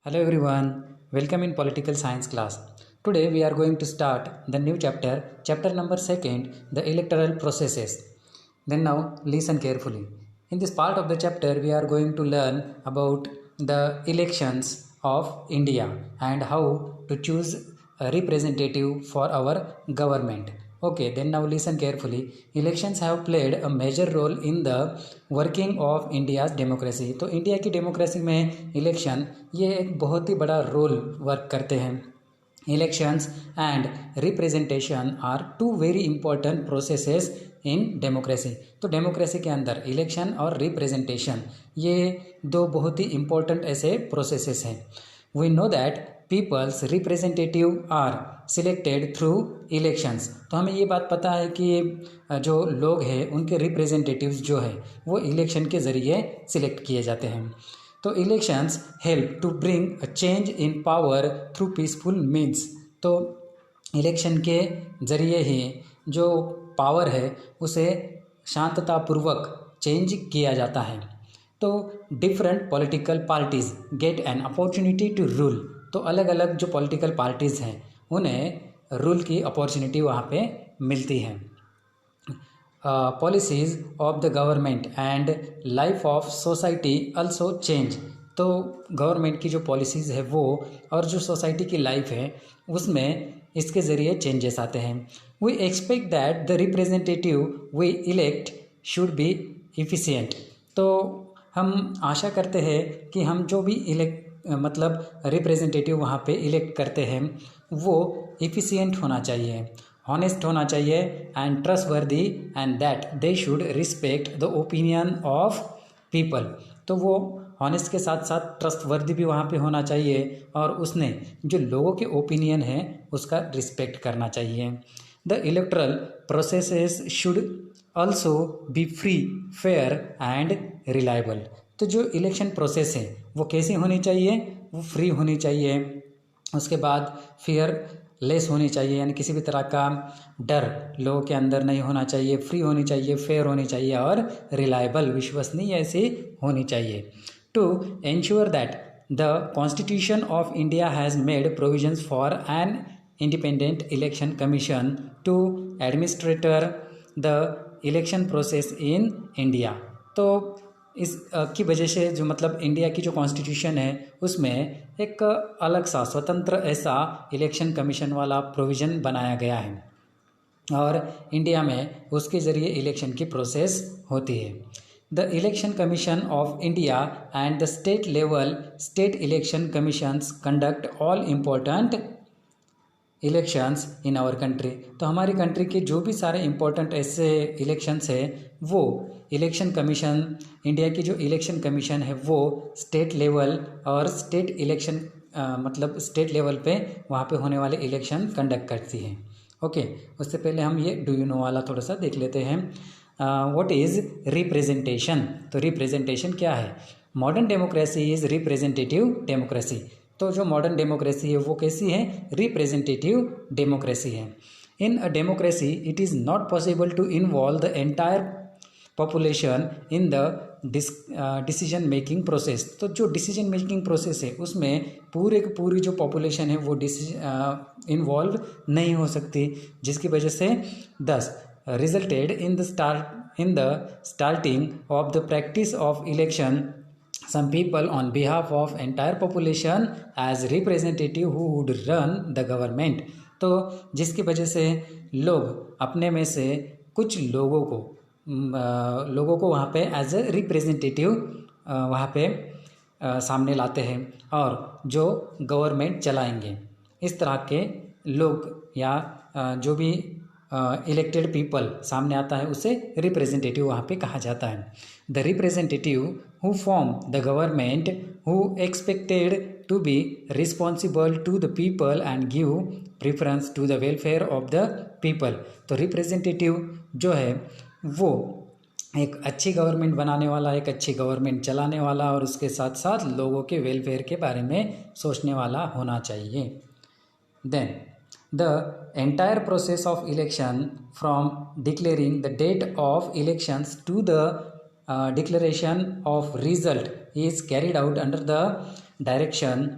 Hello everyone, welcome in political science class. Today we are going to start the new chapter number 2, the electoral processes. Then now listen carefully. In this part of the chapter we are going to learn about the elections of India and how to choose a representative for our government. Okay, then now listen carefully. Elections have played a major role in the working of India's democracy. तो India की democracy में election ये एक बहुत ही बड़ा role work करते हैं। Elections and representation are two very important processes in democracy. तो डेमोक्रेसी के अंदर इलेक्शन और रिप्रेजेंटेशन ये दो बहुत ही इंपॉर्टेंट ऐसे प्रोसेसेस हैं। We know that people's representative are selected through elections. तो हमें ये बात पता है कि जो लोग हैं उनके रिप्रेजेंटेटिव्स जो है वो इलेक्शन के ज़रिए सिलेक्ट किए जाते हैं। तो elections help to bring a change in power through peaceful means. तो इलेक्शन के ज़रिए ही जो पावर है उसे शांततापूर्वक चेंज किया जाता है। तो different political parties get an opportunity to rule. तो अलग अलग जो पॉलिटिकल पार्टीज़ हैं उन्हें रूल की अपॉर्चुनिटी वहाँ पे मिलती है। Policies of the government and life of society also change. तो गवर्नमेंट की जो पॉलिसीज़ है वो और जो सोसाइटी की लाइफ है उसमें इसके ज़रिए चेंजेस आते हैं। We expect that the representative we elect should be efficient. तो हम आशा करते हैं कि हम जो भी रिप्रेजेंटेटिव वहाँ पे इलेक्ट करते हैं वो इफ़िशिएंट होना चाहिए, हॉनेस्ट होना चाहिए and trustworthy and that they should respect the opinion of people. तो वो हॉनेस्ट के साथ साथ ट्रस्टवर्दी भी वहाँ पे होना चाहिए और उसने जो लोगों के ओपिनियन है उसका रिस्पेक्ट करना चाहिए। The electoral processes should also be free, fair and reliable. तो जो इलेक्शन प्रोसेस है वो कैसी होनी चाहिए? वो फ्री होनी चाहिए, उसके बाद फेयर लेस होनी चाहिए, यानी किसी भी तरह का डर लोगों के अंदर नहीं होना चाहिए, फ्री होनी चाहिए, फेयर होनी चाहिए और रिलायबल विश्वसनीय ऐसी होनी चाहिए। To ensure that the constitution of India has made provisions for an independent election commission to administrator the election process in India. तो इस की वजह से जो इंडिया की जो कॉन्स्टिट्यूशन है उसमें एक अलग सा स्वतंत्र ऐसा इलेक्शन कमीशन वाला प्रोविज़न बनाया गया है और इंडिया में उसके ज़रिए इलेक्शन की प्रोसेस होती है। The election commission of India and the state level state election commissions conduct all important elections in our country. तो हमारी कंट्री के जो भी सारे इम्पोर्टेंट ऐसे इलेक्शंस है वो इलेक्शन कमीशन, इंडिया की जो इलेक्शन कमीशन है वो स्टेट लेवल और स्टेट इलेक्शन स्टेट लेवल पे वहाँ पे होने वाले इलेक्शन कंडक्ट करती है। ओके, उससे पहले हम ये डू यू नो वाला थोड़ा सा देख लेते हैं। What is representation? तो रिप्रेजेंटेशन क्या है? Modern democracy is representative democracy. तो जो मॉडर्न डेमोक्रेसी है वो कैसी है? रिप्रेजेंटेटिव डेमोक्रेसी है। In a democracy it is not possible to involve the entire population in the decision making process. तो जो डिसीजन मेकिंग प्रोसेस है उसमें पूरी जो पॉपुलेशन है वो इन्वॉल्व नहीं हो सकती, जिसकी वजह से resulted in the starting of the practice of election some people on behalf of entire population as representative who would run the government। तो जिसकी वजह से लोग अपने में से कुछ लोगों को वहाँ पे एज ए रिप्रेजेंटेटिव वहाँ पे सामने लाते हैं और जो गवर्नमेंट चलाएंगे। इस तरह के लोग या जो भी इलेक्टेड पीपल सामने आता है उसे रिप्रेजेंटेटिव वहाँ पे कहा जाता है। The representative who form the government who expected to be responsible to the people and give preference to the welfare of the people. तो रिप्रेजेंटेटिव जो है वो एक अच्छी गवर्नमेंट बनाने वाला, एक अच्छी गवर्नमेंट चलाने वाला और उसके साथ साथ लोगों के वेलफेयर के बारे में सोचने वाला होना चाहिए। Then the entire process of election from declaring the date of elections to the declaration of result is carried out under the direction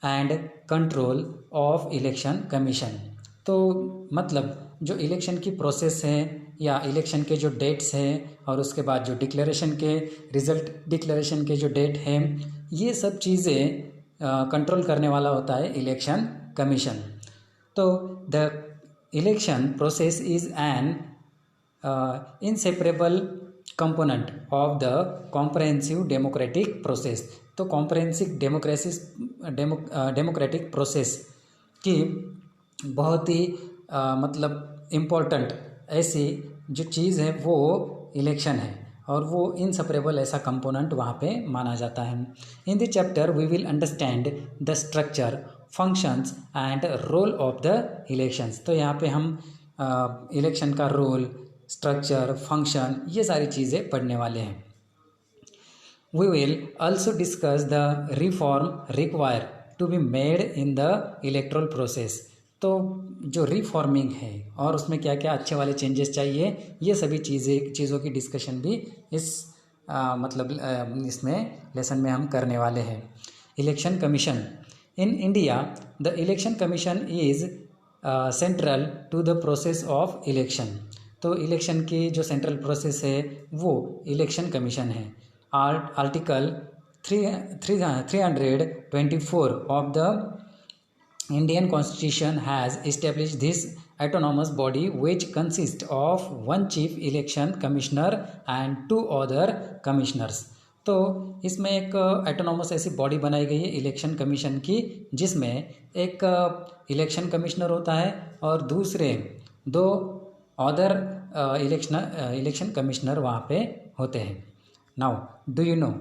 and control of election commission. तो मतलब जो इलेक्शन की प्रोसेस है या इलेक्शन के जो dates हैं और उसके बाद जो डिक्लेरेशन के रिज़ल्ट डिक्लेरेशन के जो डेट हैं, ये सब चीज़ें कंट्रोल करने वाला होता है इलेक्शन कमीशन। तो the election process is an inseparable component of the comprehensive democratic process। तो कॉम्प्रहेंसिव डेमोक्रेटिक प्रोसेस की बहुत ही मतलब इम्पोर्टेंट ऐसी जो चीज़ है वो इलेक्शन है और वो इनसेपरेबल ऐसा कंपोनेंट वहाँ पे माना जाता है। In the chapter we will understand the structure, functions and role of the elections. तो यहाँ पे हम इलेक्शन का रोल, स्ट्रक्चर, फंक्शन, ये सारी चीज़ें पढ़ने वाले हैं। We will also discuss the reform require to be made in the electoral process. तो जो रिफॉर्मिंग है और उसमें क्या क्या अच्छे वाले चेंजेस चाहिए, ये सभी चीज़ों की डिस्कशन भी इस इसमें लेसन में हम करने वाले हैं। Election commission in India, the election commission is central to the process of election. तो इलेक्शन की जो सेंट्रल प्रोसेस है वो इलेक्शन कमीशन है। Article 324 of the Indian constitution has establish this autonomous body which consists of one chief election commissioner and 2 other commissioners। तो इसमें एक autonomous ऐसी बॉडी बनाई गई है इलेक्शन कमीशन की, जिसमें एक इलेक्शन कमिश्नर होता है और दूसरे 2 अदर इलेक्शन कमिश्नर वहाँ पे होते हैं। Now do you know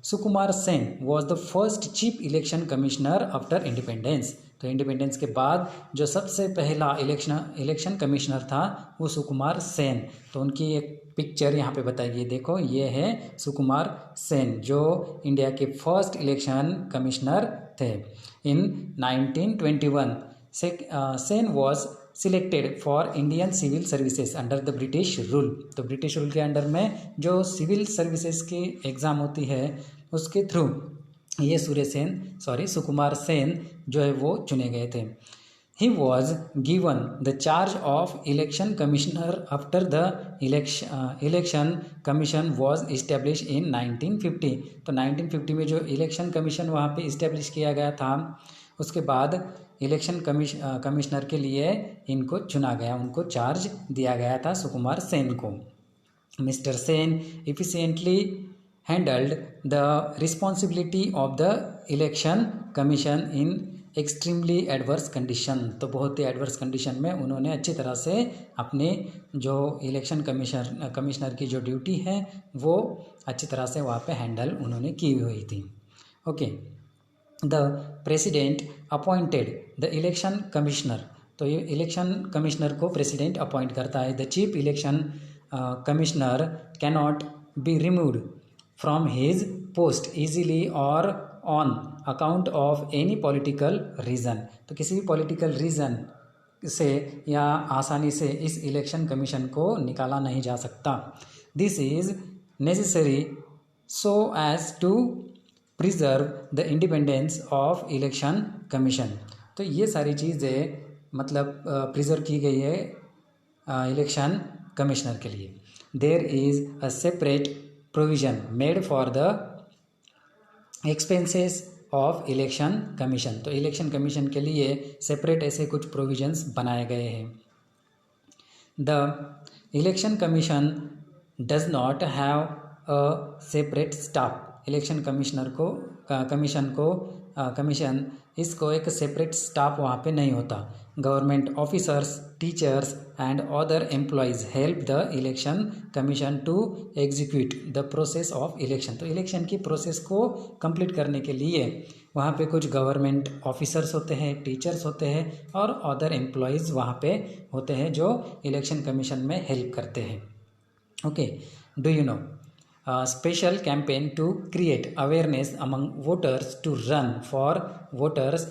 Sukumar Sen was the first chief election commissioner after independence. तो इंडिपेंडेंस के बाद जो सबसे पहला इलेक्शन कमिश्नर था वो सुकुमार सेन। तो उनकी एक पिक्चर यहाँ पे बताई गई, देखो ये है सुकुमार सेन जो इंडिया के फर्स्ट इलेक्शन कमिश्नर थे। In 1921 Sen was selected for Indian civil services under the British rule. तो ब्रिटिश रूल के अंडर में जो सिविल सर्विसेज की एग्ज़ाम होती है उसके थ्रू ये सुकुमार सेन जो है वो चुने गए थे। He was given the charge of election commissioner after the election commission was establish in 1950। तो 1950 में जो इलेक्शन कमीशन वहाँ पे इस्टेब्लिश किया गया था, उसके बाद इलेक्शन कमिश्नर के लिए इनको चुना गया, उनको चार्ज दिया गया था सुकुमार सेन को। Mister Sen efficiently handled the responsibility of the election commission in extremely adverse condition. तो बहुत ही एडवर्स कंडीशन में उन्होंने अच्छी तरह से अपने जो इलेक्शन कमिश्नर की जो ड्यूटी है वो अच्छी तरह से वहाँ पे हैंडल उन्होंने की हुई थी। Okay, the president appointed the election commissioner. तो ये इलेक्शन कमिश्नर को प्रेसिडेंट अपॉइंट करता है। The chief election commissioner cannot be removed from his post easily और on account of any political reason. तो किसी भी पॉलिटिकल रीज़न से या आसानी से इस इलेक्शन कमीशन को निकाला नहीं जा सकता। This is necessary so as to preserve the independence of election commission. तो ये सारी चीज़ें मतलब प्रिजर्व की गई है इलेक्शन कमिश्नर के लिए। There is a separate provision made for the expenses of election commission. तो इलेक्शन कमीशन के लिए सेपरेट ऐसे कुछ प्रोविजंस बनाए गए हैं। The election commission does not have a separate staff. Election commission इसको एक सेपरेट स्टाफ वहाँ पे नहीं होता। Government officers, teachers and other employees help the election commission to execute the process of election. तो इलेक्शन की प्रोसेस को complete करने के लिए वहाँ पे कुछ गवर्नमेंट ऑफिसर्स होते हैं, टीचर्स होते हैं और अदर एम्प्लॉयज़ वहाँ पे होते हैं जो इलेक्शन कमीशन में हेल्प करते हैं। Okay, do you know special campaign to create awareness among voters to run for voters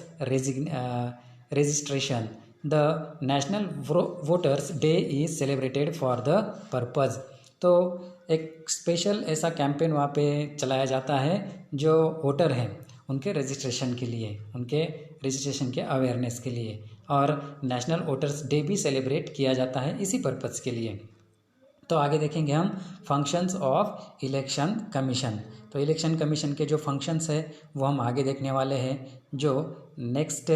registration. The National Voters Day is celebrated for the purpose. तो एक स्पेशल ऐसा कैंपेन वहाँ पे चलाया जाता है जो वोटर हैं उनके रजिस्ट्रेशन के लिए, उनके रजिस्ट्रेशन के अवेयरनेस के लिए, और नेशनल वोटर्स डे भी सेलिब्रेट किया जाता है इसी पर्पज़ के लिए। तो आगे देखेंगे हम फंक्शंस ऑफ इलेक्शन कमीशन। तो इलेक्शन कमीशन के जो फंक्शंस है वो हम आगे देखने वाले हैं, जो नेक्स्ट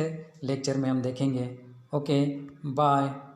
लेक्चर में हम देखेंगे। Okay, bye.